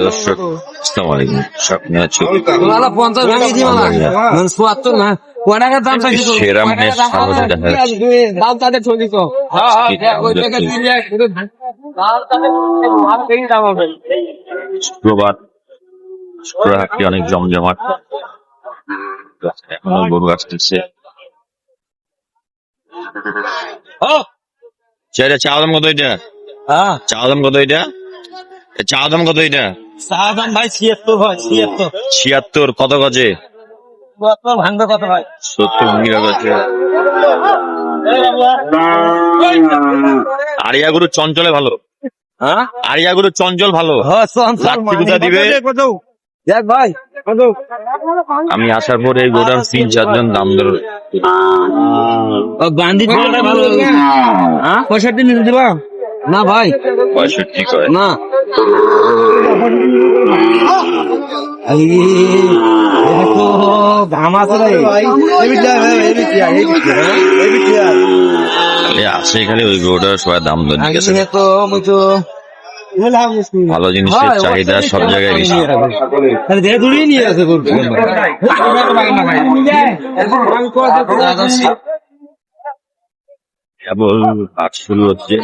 দর্শক আসসালামু আলাইকুম, স্বপ্নে আছো সেরা মানের সাহস দেখা শুক্রবার হাটটি অনেক জমজমাট, এখনো গরু আসতেছে। চা দাম কত এটা? চা দাম কত এটা? চা দাম কত এটা? চা দাম ভাই ৭৬ ভাই ৭৬। কত গজে? ভাঙবে কত ভাই? ৭০ ভাঙিবা গজে। আরিয়া গরু চঞ্চলে ভালো, আরিয়া গরু চঞ্চল ভালো। দিবে ভাই আমি আসার পরে এই গোটার ৩-৪ জন দাম ধরে গান্ধী ভালো ৬৫ নিতে দিবা না ভাই? ৬৫ কয় না ঘাম আছে আসে এখানে ওই গোটার সবাই দাম ধরে গেছে। ভালো জিনিসের চাহিদা সব জায়গায় বেশি। কেবল কাজ শুরু হচ্ছে,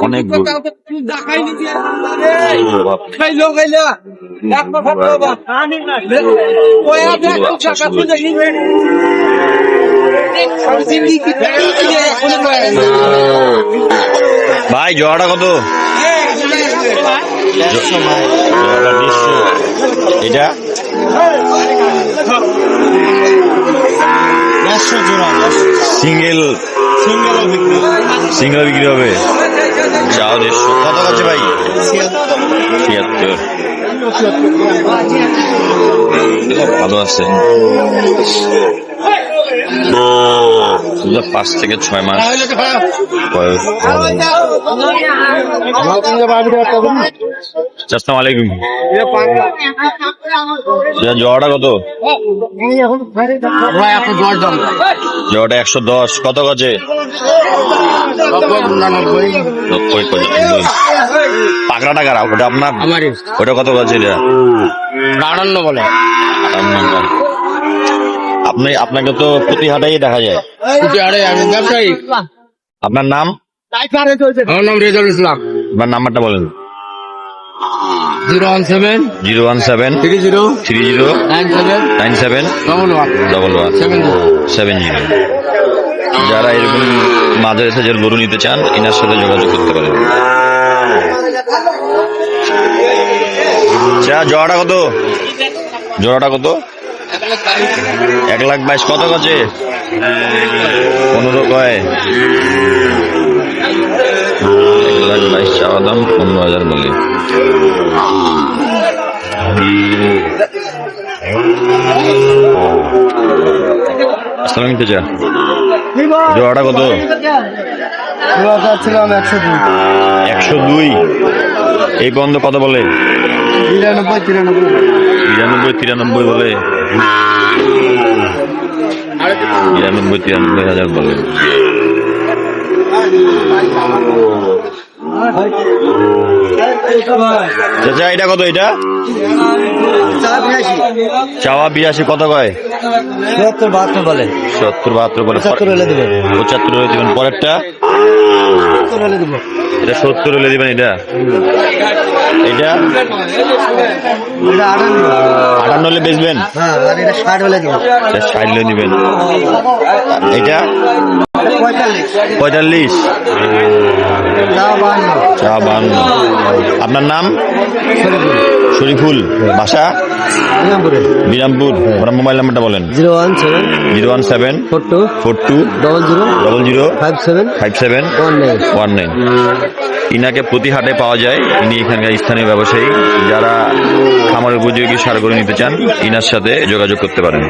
অনেক ভাই জোড়াটা কত? এটা সিঙ্গেল বিক্রি হবে। যাও ১৫০। কত আছে ভাই? ৭৬। ভালো আছে, ৫ থেকে ৬ মাস বয়স। আসসালামু আলাইকুম, জোড়াটা কত? জোড়াটা ১১০। কত গজে? ৯০। পাকড়া টাকা ওটা আপনার? ওটা কত গজে? ৫৮ বলে। আপনাকে তো প্রতি হাটেই দেখা যায়। ব্যবসায়ী। আপনার নাম? আমার নাম রেজাউল ইসলাম। আপনার নাম্বারটা বলেন। 017 30 97 11 যারা এরকম মাঝারি সাইজের গরু নিতে চান এনার সাথে যোগাযোগ করতে পারেন। জোড়াটা কত? জোড়াটা কত? ১,২২,০০০। কত গজে? ১৫ কয়। ১,২২,০০০ চাওয়া দাম, ১৫,০০০ বলে। আসসালাম নিতে চা। জোড়াটা কত? ছিলাম ১০২। এই বন্ধ কত বলে? ৯৩ বলে। ৯৩,০০০ বলে। চাচা এটা কত? এটা চাওয়া ৮২। কত কয়? ৭০-৭২ বলে। ৭০-৭২ বলে। ৭৫ হলে দিবেন। ৭৫ হলে দিবেন। পরেরটা? ৭০ হলে দিব। এটা ৭০ হলে দিবেন। এটা এটা ৫৮ হলে বেচবেন। হ্যাঁ, আর এটা ৬০ হলে দিব। ৬০ হলে দিবেন। এটা ৪৫। চা ৫২। আপনার নাম? শরীফুল। বাসা? বিরামপুর। আপনার মোবাইল নাম্বারটা বলেন। 017 42 00 5719। ইনাকে প্রতি হাটে পাওয়া যায়। ইনি এখানকার স্থানীয় ব্যবসায়ী। যারা খামার উপযোগী সার গরু নিতে চান ইনার সাথে যোগাযোগ করতে পারেন।